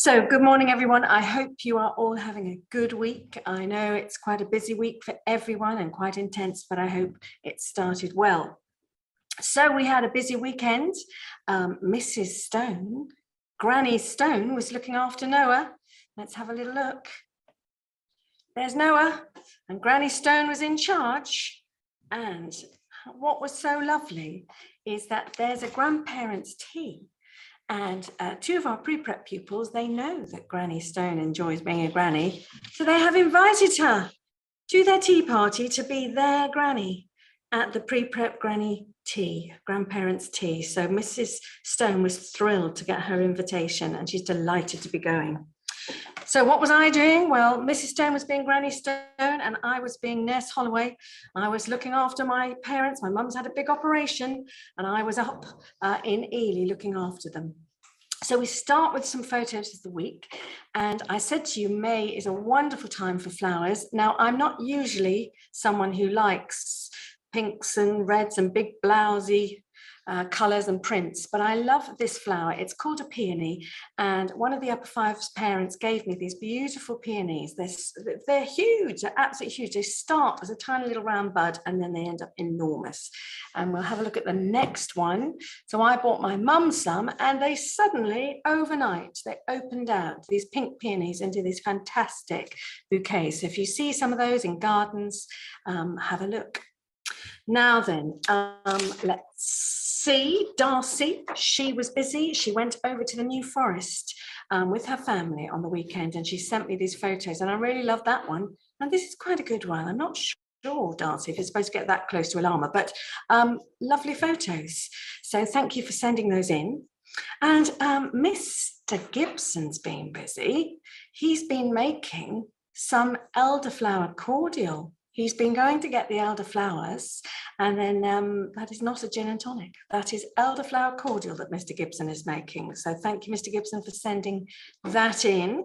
So good morning, everyone. I hope you are all having a good week. I know it's quite a busy week for everyone and quite intense, but I hope it started well. So we had a busy weekend. Mrs. Stone, Granny Stone, was looking after Noah. Let's have a little look. There's Noah, and Granny Stone was in charge. And what was so lovely is that there's a grandparents' tea. And two of our pre-prep pupils, they know that Granny Stone enjoys being a granny. So they have invited her to their tea party to be their granny at the pre-prep granny tea, grandparents' tea. So Mrs. Stone was thrilled to get her invitation and she's delighted to be going. So what was I doing? Well, Mrs. Stone was being Granny Stone and I was being Nurse Holloway. I was looking after my parents. My mum's had a big operation and I was up in Ely looking after them. So we start with some photos of the week. And I said to you, May is a wonderful time for flowers. Now, I'm not usually someone who likes pinks and reds and big blousy colours and prints, but I love this flower. It's called a peony, and one of the upper fives parents gave me these beautiful peonies. They're huge, they're absolutely huge. They start as a tiny little round bud and then they end up enormous. And we'll have a look at the next one. So I bought my mum some, and they suddenly overnight they opened out these pink peonies into these fantastic bouquets. So if you see some of those in gardens, have a look. Now then, let's see, Darcy, she was busy. She went over to the New Forest with her family on the weekend, and she sent me these photos, and I really love that one. And this is quite a good one. I'm not sure, Darcy, if you're supposed to get that close to a llama, but lovely photos. So thank you for sending those in. And Mr. Gibson's been busy. He's been making some elderflower cordial. He's been going to get the elderflowers, and then that is not a gin and tonic. That is elderflower cordial that Mr. Gibson is making. So thank you, Mr. Gibson, for sending that in.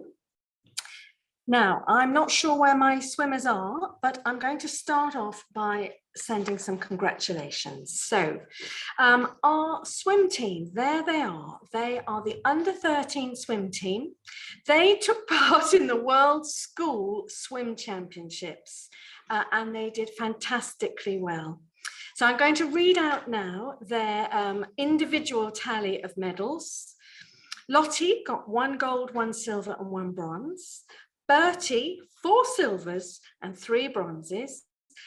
Now, I'm not sure where my swimmers are, but I'm going to start off by sending some congratulations. So our swim team, there they are. They are the under 13 swim team. They took part in the World School Swim Championships. And they did fantastically well. So I'm going to read out now their individual tally of medals. Lottie got 1 gold, 1 silver and 1 bronze. Bertie, 4 silvers and 3 bronzes.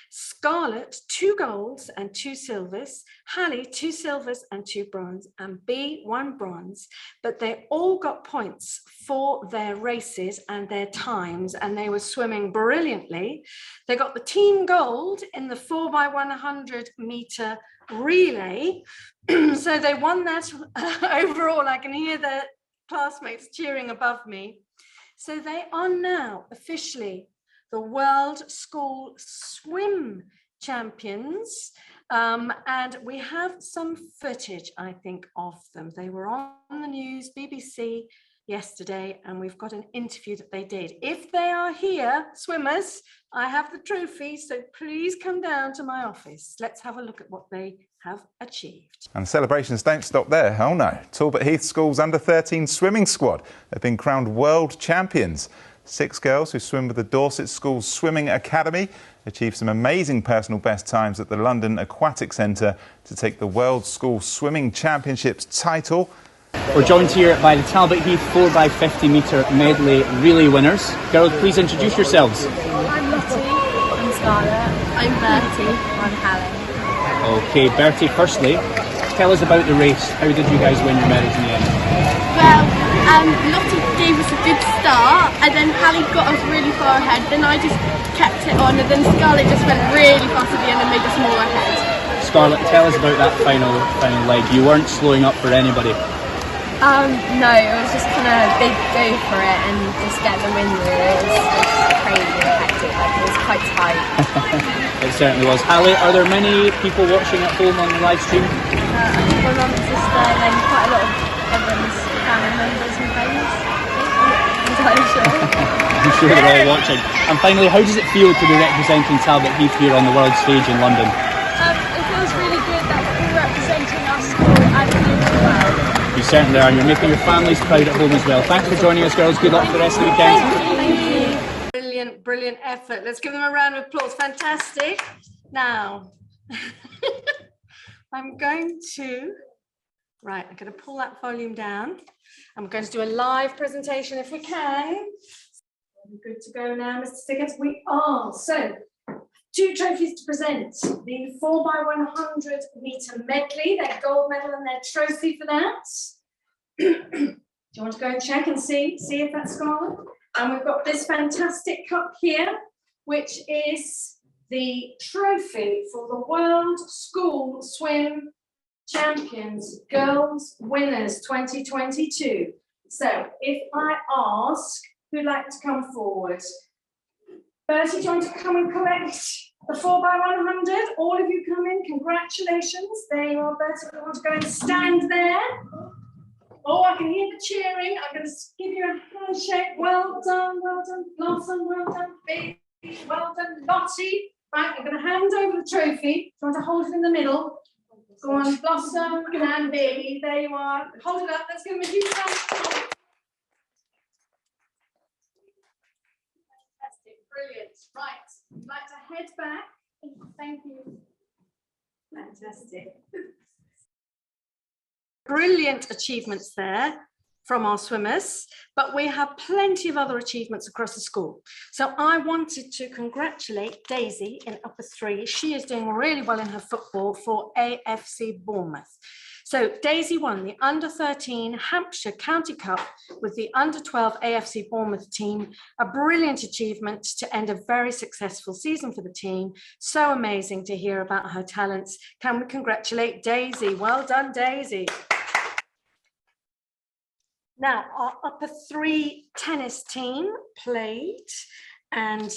Scarlett, 2 golds and 2 silvers. Hallie, 2 silvers and 2 bronze, and B, 1 bronze. But they all got points for their races and their times, and they were swimming brilliantly. They got the team gold in the 4x100 meter relay. So they won that overall. I can hear their classmates cheering above me. So they are now officially the World School Swim Champions. And we have some footage, I think, of them. They were on the news, BBC, yesterday, and we've got an interview that they did. If they are here, swimmers, I have the trophy, so please come down to my office. Let's have a look at what they have achieved. And the celebrations don't stop there. Oh no, Talbot Heath School's under 13 swimming squad have been crowned world champions. 6 girls who swim with the Dorset School Swimming Academy achieved some amazing personal best times at the London Aquatic Centre to take the World School Swimming Championships title. We're joined here by the Talbot Heath 4x50 metre medley relay winners. Girls, please introduce yourselves. I'm Lottie. I'm Scarlett. I'm Bertie. I'm Hallie. OK, Bertie, firstly, tell us about the race. How did you guys win your medals in the end? Well, Lottie gave us a good start, and then Hallie got us really far ahead. Then I just kept it on, and then Scarlett just went really fast at the end and made us more ahead. Scarlett, tell us about that final leg. You weren't slowing up for anybody. No, it was just kind of big go for it and just get the win really. It was crazy and hectic, like it was quite tight. It certainly was. Hallie, are there many people watching at home on the live stream? I think my mum and sister and then quite a lot of everyone's family members and friends. I'm entirely sure. I'm sure they're all watching. And finally, how does it feel to be representing Talbot Heath here on the world stage in London? It feels really good that we're representing our school and the well. You certainly are. You're making your families proud at home as well. Thanks for joining us, girls. Good luck for the rest of the weekend. Brilliant, brilliant effort. Let's give them a round of applause. Fantastic. Now, I'm going to pull that volume down. I'm going to do a live presentation if we can. We're good to go now, Mr. Stickers. We are. So, 2 trophies to present. The 4x100 meter medley, their gold medal and their trophy for that. Do you want to go and check and see if that's gone? And we've got this fantastic cup here, which is the trophy for the World School Swim Champions Girls Winners 2022. So if I ask who'd like to come forward, Bertie, do you want to come and collect the 4x100? All of you come in, congratulations. There you are, Bertie. You want to go and stand there? Oh, I can hear the cheering. I'm going to give you a handshake. Well done, Blossom, well done, Baby, well done, Lottie. Right, I'm going to hand over the trophy. Do you want to hold it in the middle? Go on, Blossom and Baby. There you are. Hold it up. Let's give them a huge round of applause. Fantastic, brilliant. Right, I'd like to head back. Thank you. Fantastic. Brilliant achievements there from our swimmers, but we have plenty of other achievements across the school. So I wanted to congratulate Daisy in upper 3. She is doing really well in her football for AFC Bournemouth. So Daisy won the under-13 Hampshire County Cup with the under-12 AFC Bournemouth team, a brilliant achievement to end a very successful season for the team. So amazing to hear about her talents. Can we congratulate Daisy? Well done, Daisy. Now, our upper 3 tennis team played, and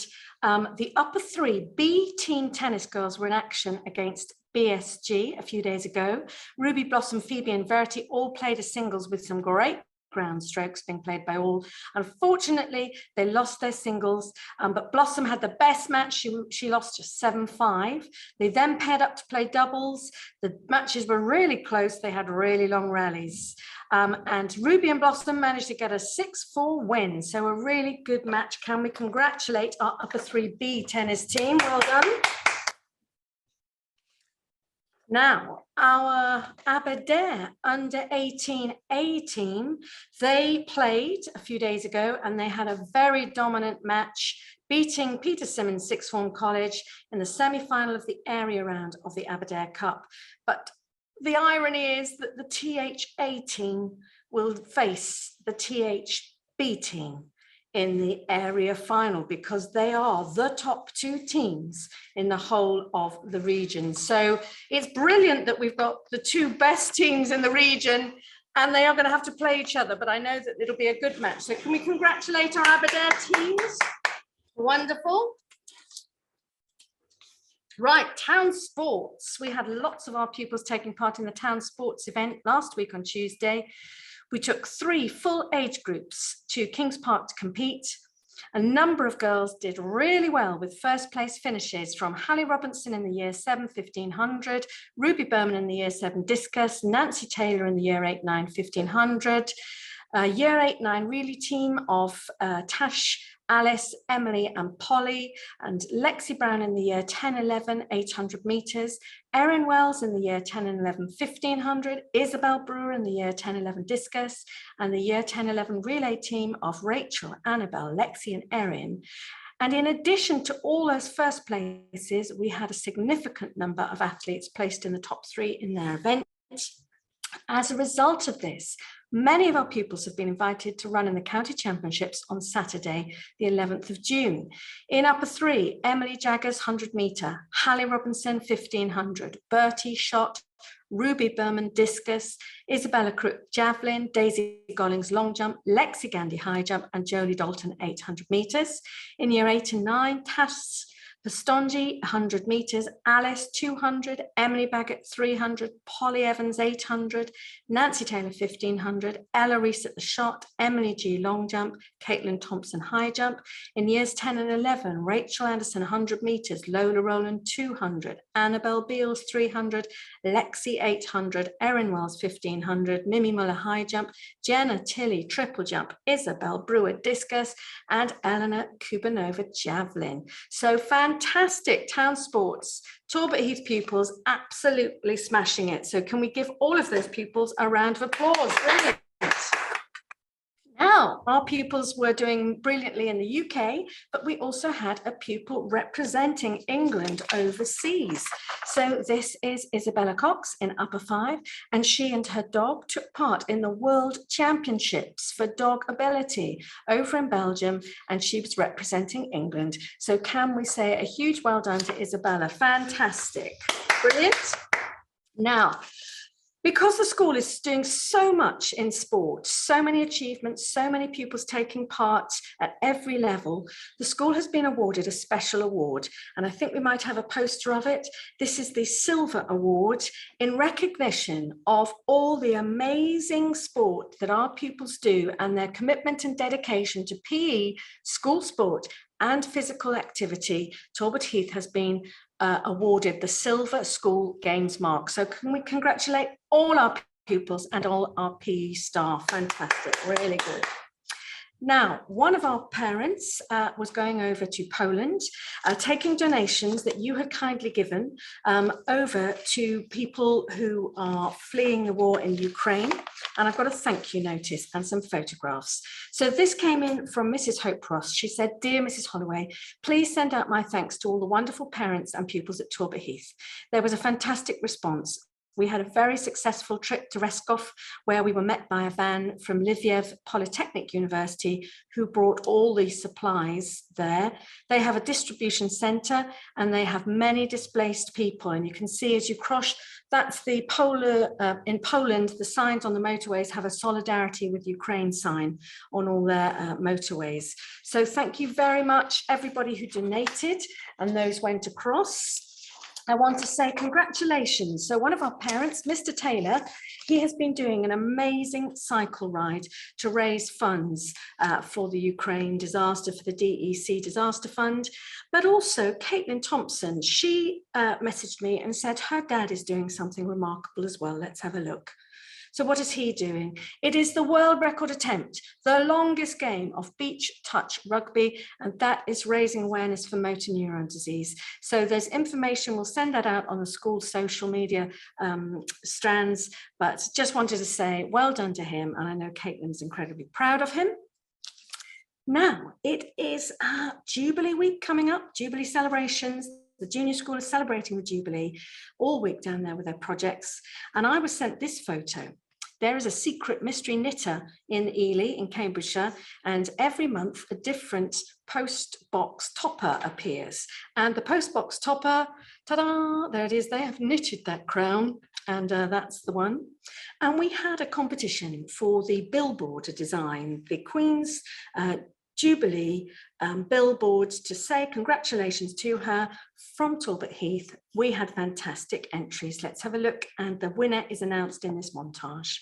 the upper 3 B team tennis girls were in action against BSG a few days ago. Ruby, Blossom, Phoebe and Verity all played a singles with some great ground strokes being played by all. Unfortunately, they lost their singles, but Blossom had the best match. She lost just 7-5. They then paired up to play doubles. The matches were really close. They had really long rallies. And Ruby and Blossom managed to get a 6-4 win. So a really good match. Can we congratulate our upper 3B tennis team? Well done. Now, our Aberdare under 18 A team, they played a few days ago and they had a very dominant match, beating Peter Symonds Sixth Form College in the semi-final of the area round of the Aberdare Cup. But the irony is that the THA team will face the THB team in the area final because they are the top 2 teams in the whole of the region. So it's brilliant that we've got the 2 best teams in the region and they are going to have to play each other, but I know that it'll be a good match. So can we congratulate our Aberdare teams? Wonderful. Right, town sports. We had lots of our pupils taking part in the town sports event last week on Tuesday. We took 3 full age groups to Kings Park to compete. A number of girls did really well with first place finishes from Hallie Robinson in the year 7 1500, Ruby Berman in the year 7 discus, Nancy Taylor in the year 8 9 1500, year 8 9 relay team of Tash, Alice, Emily and Polly, and Lexi Brown in the year 10-11 800 meters, Erin Wells in the year 10-11 1500, Isabel Brewer in the year 10-11 discus, and the year 10-11 relay team of Rachel, Annabelle, Lexi and Erin. And in addition to all those first places, we had a significant number of athletes placed in the top 3 in their event. As a result of this, many of our pupils have been invited to run in the county championships on Saturday, the 11th of June. In upper 3, Emily Jaggers 100 meter, Hallie Robinson 1500, Bertie shot, Ruby Berman discus, Isabella Crook javelin, Daisy Gollings long jump, Lexi Gandy high jump and Jolie Dalton 800 meters. In year 8 and 9, Tash Pastonji, 100 metres, Alice, 200, Emily Baggett, 300, Polly Evans, 800, Nancy Taylor, 1500, Ella Reese at the shot, Emily G, long jump, Caitlin Thompson, high jump. In years 10 and 11, Rachel Anderson, 100 metres, Lola Rowland, 200, Annabelle Beals, 300, Lexi, 800, Erin Wells, 1500, Mimi Muller, high jump, Jenna Tilley, triple jump, Isabel Brewer, discus, and Eleanor Kubanova, javelin. So fantastic town sports. Talbot Heath pupils absolutely smashing it. So can we give all of those pupils a round of applause? Brilliant. Now, our pupils were doing brilliantly in the UK, but we also had a pupil representing England overseas. So this is Isabella Cox in Upper 5, and she and her dog took part in the World Championships for Dog Ability over in Belgium, and she was representing England. So can we say a huge well done to Isabella? Fantastic. Brilliant. Now, because the school is doing so much in sport, so many achievements, so many pupils taking part at every level, the school has been awarded a special award. And I think we might have a poster of it. This is the Silver Award in recognition of all the amazing sport that our pupils do and their commitment and dedication to PE, school sport, and physical activity. Talbot Heath has been awarded the Silver School Games Mark. So can we congratulate all our pupils and all our PE staff? Fantastic, really good. Now, one of our parents was going over to Poland, taking donations that you had kindly given over to people who are fleeing the war in Ukraine. And I've got a thank you notice and some photographs. So this came in from Mrs. Hope Ross. She said, "Dear Mrs. Holloway, please send out my thanks to all the wonderful parents and pupils at Talbot Heath. There was a fantastic response. We had a very successful trip to Reskov, where we were met by a van from Lviv Polytechnic University, who brought all the supplies there. They have a distribution centre and they have many displaced people. And you can see as you cross, that's the in Poland, the signs on the motorways have a solidarity with Ukraine sign on all their motorways. So thank you very much, everybody who donated, and those went across. I want to say congratulations. So one of our parents, Mr. Taylor, he has been doing an amazing cycle ride to raise funds for the Ukraine disaster, for the DEC Disaster Fund. But also Caitlin Thompson, she messaged me and said her dad is doing something remarkable as well. Let's have a look. So what is he doing? It is the world record attempt, the longest game of beach touch rugby, and that is raising awareness for motor neuron disease. So there's information, we'll send that out on the school social media strands, but just wanted to say well done to him, and I know Caitlin's incredibly proud of him. Now, it is Jubilee week coming up, Jubilee celebrations. The junior school is celebrating the Jubilee all week down there with their projects. And I was sent this photo. There is a secret mystery knitter in Ely in Cambridgeshire, and every month a different post box topper appears. And the post box topper, ta-da, there it is. They have knitted that crown, and that's the one. And we had a competition for the billboard design, the Queen's Jubilee billboards, to say congratulations to her from Talbot Heath. We had fantastic entries. Let's have a look, and the winner is announced in this montage.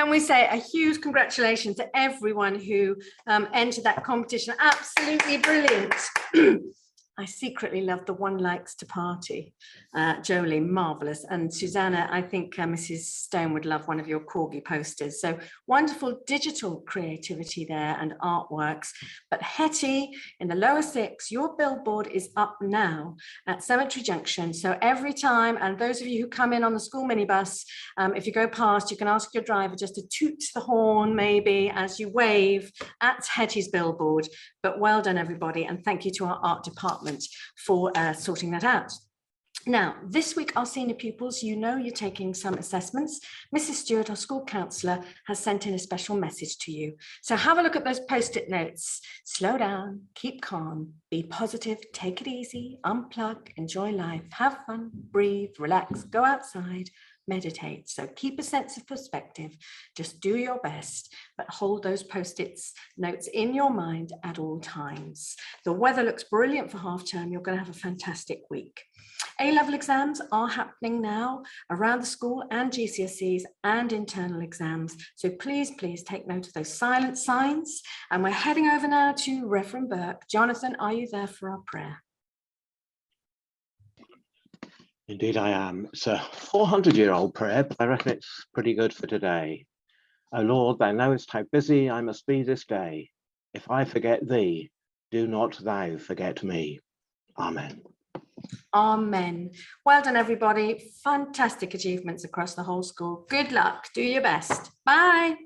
Can we say a huge congratulations to everyone who entered that competition? Absolutely brilliant. I secretly love the one likes to party. Jolie, marvellous. And Susanna, I think Mrs. Stone would love one of your corgi posters. So wonderful digital creativity there and artworks. But Hetty, in the lower 6, your billboard is up now at Cemetery Junction. So every time, and those of you who come in on the school minibus, if you go past, you can ask your driver just to toot the horn maybe as you wave at Hetty's billboard. But well done, everybody. And thank you to our art department for sorting that out. Now, this week, our senior pupils, you know you're taking some assessments. Mrs. Stewart, our school counsellor, has sent in a special message to you. So have a look at those post-it notes. Slow down, keep calm, be positive, take it easy, unplug, enjoy life, have fun, breathe, relax, go outside, meditate. So keep a sense of perspective, just do your best, but hold those post-it notes in your mind at all times. The weather looks brilliant for half term. You're going to have a fantastic week. A-level exams are happening now around the school, and GCSEs and internal exams. So please take note of those silent signs. And we're heading over now to Reverend Burke. Jonathan, are you there for our prayer? Indeed I am. It's a 400-year-old prayer, but I reckon it's pretty good for today. O Lord, thou knowest how busy I must be this day. If I forget thee, do not thou forget me. Amen. Amen. Well done, everybody. Fantastic achievements across the whole school. Good luck. Do your best. Bye.